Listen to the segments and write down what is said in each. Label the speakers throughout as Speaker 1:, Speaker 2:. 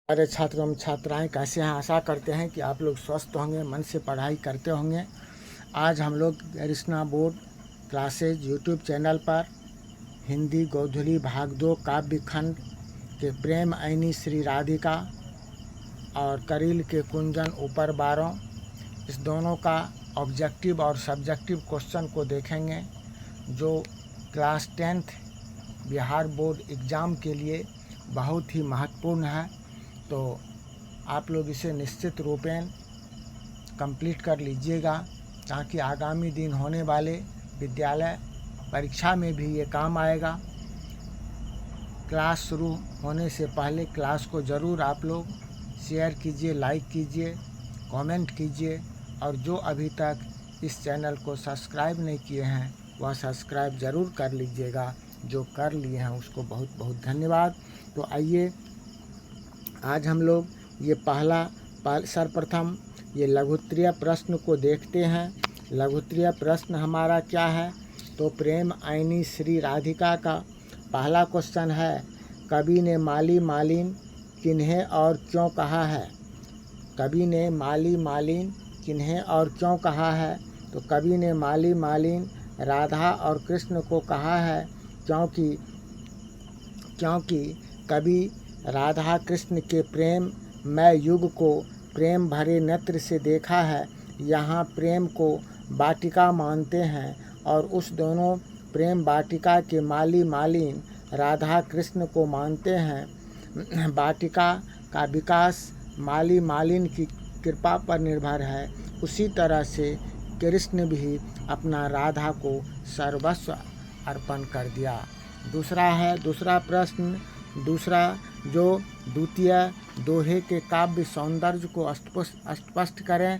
Speaker 1: सारे छात्र एवं छात्राएं कैसे हैं। आशा करते हैं कि आप लोग स्वस्थ होंगे, मन से पढ़ाई करते होंगे। आज हम लोग Krishna board classes YouTube channel पर हिंदी गोधुली भाग 2 काव्य खंड के प्रेम ऐनी श्री राधिका और करील के कुंजन ऊपर 12 इस दोनों का ऑब्जेक्टिव और सब्जेक्टिव क्वेश्चन को देखेंगे, जो class 10th Bihar board exam के लिए बहुत ही महत्वपूर्ण है। तो आप लोग इसे निश्चित रूपेण कंप्लीट कर लीजिएगा, ताकि आगामी दिन होने वाले विद्यालय परीक्षा में भी ये काम आएगा। क्लास शुरू होने से पहले क्लास को ज़रूर आप लोग शेयर कीजिए, लाइक कीजिए, कमेंट कीजिए, और जो अभी तक इस चैनल को सब्सक्राइब नहीं किए हैं वह सब्सक्राइब ज़रूर कर लीजिएगा। जो कर लिए हैं उसको बहुत बहुत धन्यवाद। तो आइए आज हम लोग ये सर्वप्रथम ये लघुत्तरीय प्रश्न को देखते हैं। लघुत्तरीय प्रश्न हमारा क्या है, तो प्रेम ऐनी श्री राधिका का पहला क्वेश्चन है, कवि ने माली मालिन किन्हें और क्यों कहा है। कवि ने माली मालिन किन्हें और क्यों कहा है। तो कवि ने माली मालिन राधा और कृष्ण को कहा है, क्योंकि कवि राधा कृष्ण के प्रेम मय युग को प्रेम भरे नेत्र से देखा है। यहाँ प्रेम को वाटिका मानते हैं और उस दोनों प्रेम वाटिका के माली मालिन राधा कृष्ण को मानते हैं। वाटिका का विकास माली मालिन की कृपा पर निर्भर है। उसी तरह से कृष्ण भी अपना राधा को सर्वस्व अर्पण कर दिया। दूसरा प्रश्न जो द्वितीय दोहे के काव्य सौंदर्य को स्पष्ट करें।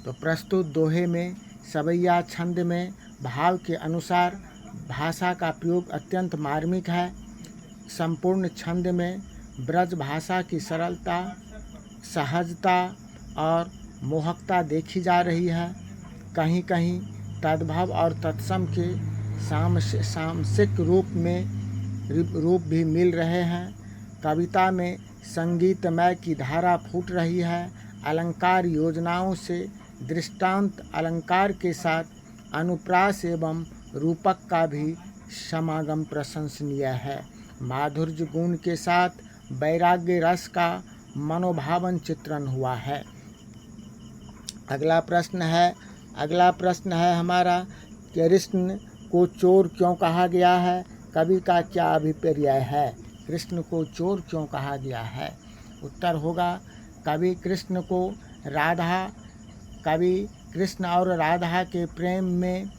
Speaker 1: तो प्रस्तुत दोहे में सवैया छंद में भाव के अनुसार भाषा का प्रयोग अत्यंत मार्मिक है। संपूर्ण छंद में ब्रज भाषा की सरलता, सहजता और मोहकता देखी जा रही है। कहीं कहीं तद्भव और तत्सम के सामसिक रूप भी मिल रहे हैं। कविता में संगीतमय की धारा फूट रही है। अलंकार योजनाओं से दृष्टांत अलंकार के साथ अनुप्रास एवं रूपक का भी समागम प्रशंसनीय है। माधुर्य गुण के साथ वैराग्य रस का मनोभावन चित्रण हुआ है। अगला प्रश्न है हमारा, कृष्ण को चोर क्यों कहा गया है। कवि का क्या अभिप्राय है। कृष्ण को चोर क्यों कहा गया है। उत्तर होगा, कवि कृष्ण और राधा के प्रेम में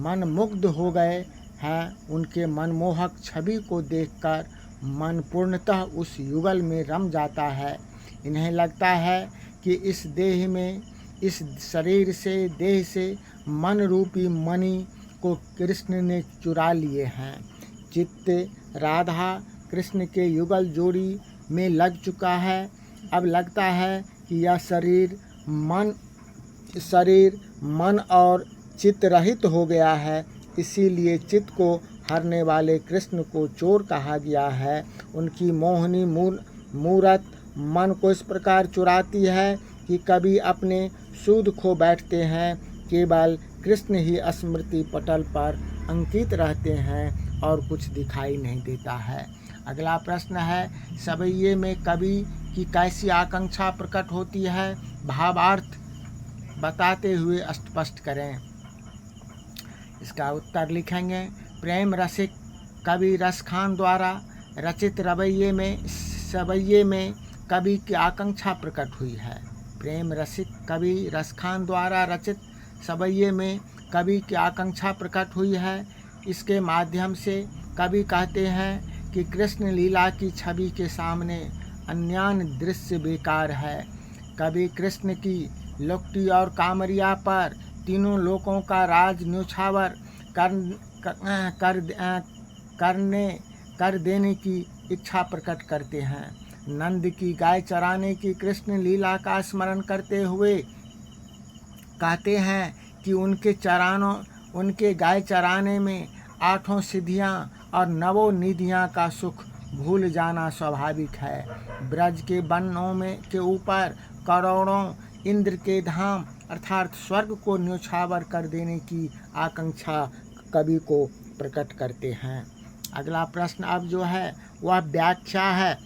Speaker 1: मनमुग्ध हो गए हैं। उनके मनमोहक छवि को देखकर मन पूर्णतः उस युगल में रम जाता है। इन्हें लगता है कि इस देह से मन रूपी मणि को कृष्ण ने चुरा लिए हैं। चित्त राधा कृष्ण के युगल जोड़ी में लग चुका है। अब लगता है कि यह शरीर मन और चित्त रहित हो गया है। इसीलिए चित्त को हरने वाले कृष्ण को चोर कहा गया है। उनकी मोहनी मूरत मन को इस प्रकार चुराती है कि कभी अपने सूद खो बैठते हैं। केवल कृष्ण ही स्मृति पटल पर अंकित रहते हैं और कुछ दिखाई नहीं देता है। अगला प्रश्न है, सवैये में कवि की कैसी आकांक्षा प्रकट होती है। भावार्थ बताते हुए स्पष्ट करें। इसका उत्तर लिखेंगे, प्रेम रसिक कवि रसखान द्वारा रचित सवैये में कवि की आकांक्षा प्रकट हुई है। प्रेम रसिक कवि रसखान द्वारा रचित सवैये में कवि की आकांक्षा प्रकट हुई है। इसके माध्यम से कवि कहते हैं कि कृष्ण लीला की छवि के सामने अन्यान्य दृश्य बेकार है। कवि कृष्ण की लुक्टी और कामरिया पर तीनों लोकों का राज न्योछावर कर देने की इच्छा प्रकट करते हैं। नंद की गाय चराने की कृष्ण लीला का स्मरण करते हुए कहते हैं कि उनके गाय चराने में 8 सिद्धियां और 9 निधियां का सुख भूल जाना स्वाभाविक है। ब्रज के वनों में के ऊपर करोड़ों इंद्र के धाम अर्थात स्वर्ग को न्योछावर कर देने की आकांक्षा कवि को प्रकट करते हैं। अगला प्रश्न अब जो है वह व्याख्या है।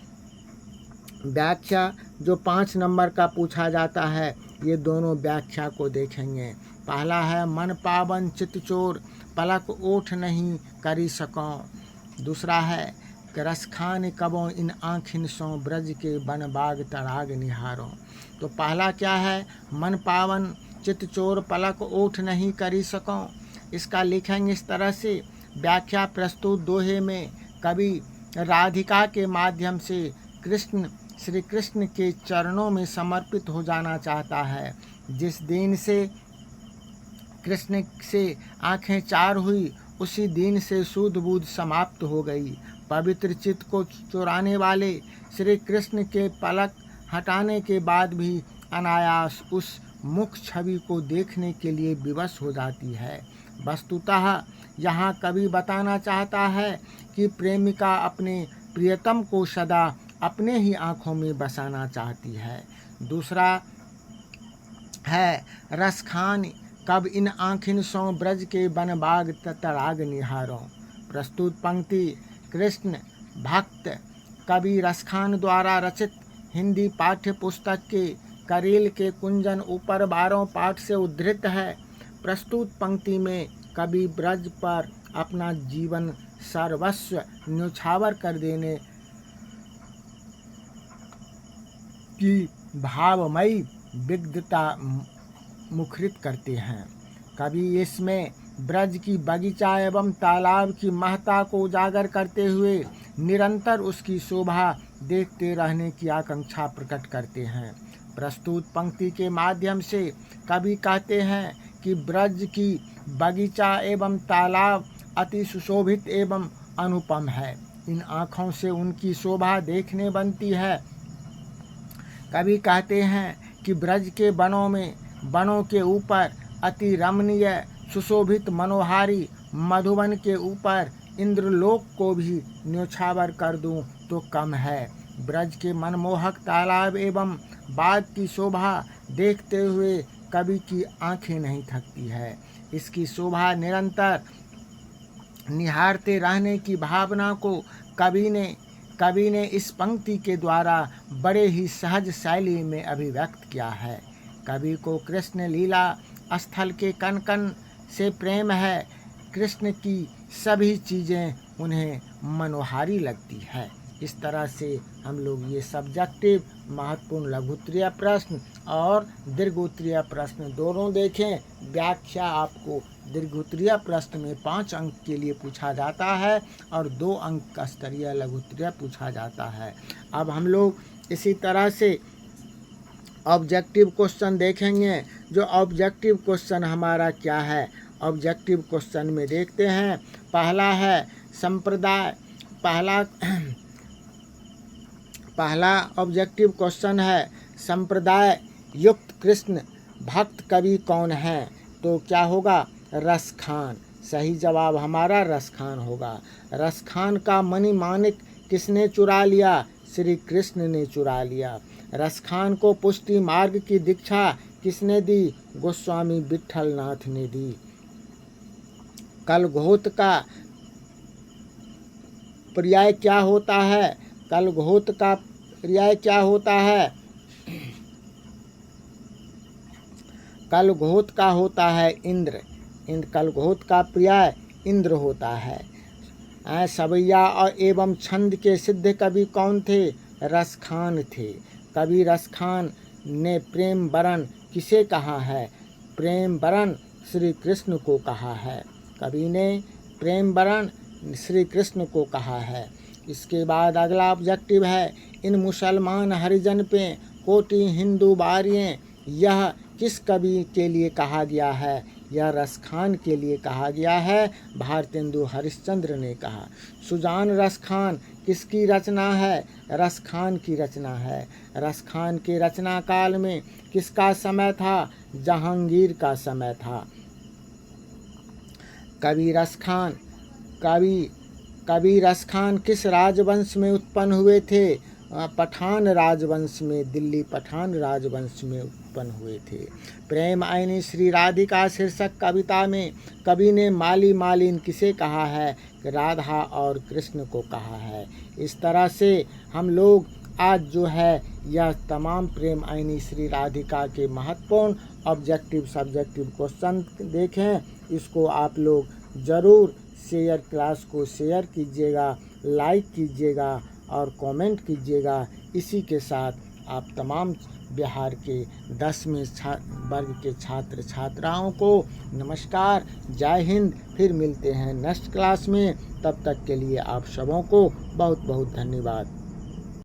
Speaker 1: व्याख्या जो 5 नंबर का पूछा जाता है, ये दोनों व्याख्या को देखेंगे। पहला है मन पावन चित चोर पलक ओठ नहीं करी सकों। दूसरा है कि रस खान कबों इन आँखिन सो ब्रज के बन बाग तड़ाग निहारों। तो पहला क्या है, मन पावन चित चोर पलक ओठ नहीं करी सकों। इसका लिखेंगे इस तरह से। व्याख्या प्रस्तुत दोहे में कवि राधिका के माध्यम से श्री कृष्ण के चरणों में समर्पित हो जाना चाहता है। जिस दिन से कृष्ण से आंखें चार हुई, उसी दिन से सूध बूध समाप्त हो गई। पवित्र चित्त को चुराने वाले श्री कृष्ण के पलक हटाने के बाद भी अनायास उस मुख छवि को देखने के लिए विवश हो जाती है। वस्तुतः यहाँ कवि बताना चाहता है कि प्रेमिका अपने प्रियतम को सदा अपने ही आँखों में बसाना चाहती है। दूसरा है रस खान कब इन आँखिन सो ब्रज के बन बाग तड़ाग निहारों। प्रस्तुत पंक्ति कृष्ण भक्त कवि रसखान द्वारा रचित हिंदी पाठ्य पुस्तक के करील के कुंजन ऊपर 12 पाठ से उद्धृत है। प्रस्तुत पंक्ति में कवि ब्रज पर अपना जीवन सर्वस्व न्योछावर कर देने की भावमयी विग्धता मुखरित करते हैं। कवि इसमें ब्रज की बगीचा एवं तालाब की महत्ता को उजागर करते हुए निरंतर उसकी शोभा देखते रहने की आकांक्षा प्रकट करते हैं। प्रस्तुत पंक्ति के माध्यम से कवि कहते हैं कि ब्रज की बगीचा एवं तालाब अति सुशोभित एवं अनुपम है। इन आँखों से उनकी शोभा देखने बनती है। कवि कहते हैं कि ब्रज के वनों के ऊपर अति रमणीय सुशोभित मनोहारी मधुवन के ऊपर इंद्रलोक को भी न्योछावर कर दूं तो कम है। ब्रज के मनमोहक तालाब एवं बाग की शोभा देखते हुए कवि की आंखें नहीं थकती है। इसकी शोभा निरंतर निहारते रहने की भावना को कवि ने इस पंक्ति के द्वारा बड़े ही सहज शैली में अभिव्यक्त किया है। कवि को कृष्ण लीला स्थल के कण कण से प्रेम है। कृष्ण की सभी चीज़ें उन्हें मनोहारी लगती है। इस तरह से हम लोग ये सब्जेक्टिव महत्वपूर्ण लघुत्तरीय प्रश्न और दीर्घोत्तरीय प्रश्न दोनों देखें। व्याख्या आपको दीर्घोत्तरीय प्रश्न में 5 अंक के लिए पूछा जाता है और 2 अंक का स्तरीय लघुत्तरीय पूछा जाता है। अब हम लोग इसी तरह से ऑब्जेक्टिव क्वेश्चन देखेंगे। जो ऑब्जेक्टिव क्वेश्चन हमारा क्या है, ऑब्जेक्टिव क्वेश्चन में देखते हैं। पहला है संप्रदाय। पहला ऑब्जेक्टिव क्वेश्चन है संप्रदाय युक्त कृष्ण भक्त कवि कौन है। तो क्या होगा, रसखान। सही जवाब हमारा रसखान होगा। रसखान का मणि माणिक किसने चुरा लिया, श्री कृष्ण ने चुरा लिया। रसखान को पुष्टि मार्ग की दीक्षा किसने दी, गोस्वामी विट्ठलनाथ ने दी। कलघोत का पर्याय क्या होता है, कलघोत का पर्याय क्या होता है, कलघोत का होता है इंद्र। कलघोत का पर्याय इंद्र होता है। सवैया और एवं छंद के सिद्ध कवि कौन थे, रसखान थे। कवि रसखान ने प्रेम वरण किसे कहा है, प्रेम वरण श्री कृष्ण को कहा है। कवि ने प्रेम वरण श्री कृष्ण को कहा है। इसके बाद अगला ऑब्जेक्टिव है इन मुसलमान हरिजन पे कोटि हिंदू बारियाँ, यह किस कवि के लिए कहा गया है, यह रसखान के लिए कहा गया है। भारतेंदु हरिश्चंद्र ने कहा। सुजान रसखान किसकी रचना है, रसखान की रचना है। रसखान के रचना काल में किसका समय था, जहांगीर का समय था। कवि कबीर रस खान किस राजवंश में उत्पन्न हुए थे? पठान राजवंश में, दिल्ली पठान राजवंश में उत्पन्न हुए थे। प्रेम आईनी श्री राधिका शीर्षक कविता में कवि ने माली मालिन किसे कहा है? राधा और कृष्ण को कहा है। इस तरह से हम लोग आज जो है यह तमाम प्रेम आईनी श्री राधिका के महत्वपूर्ण ऑब्जेक्टिव सब्जेक्टिव क्वेश्चन देखें। इसको आप लोग ज़रूर शेयर, क्लास को शेयर कीजिएगा, लाइक कीजिएगा और कमेंट कीजिएगा। इसी के साथ आप तमाम बिहार के 10वें वर्ग के छात्र छात्राओं को नमस्कार, जय हिंद। फिर मिलते हैं नेक्स्ट क्लास में। तब तक के लिए आप सबों को बहुत बहुत धन्यवाद।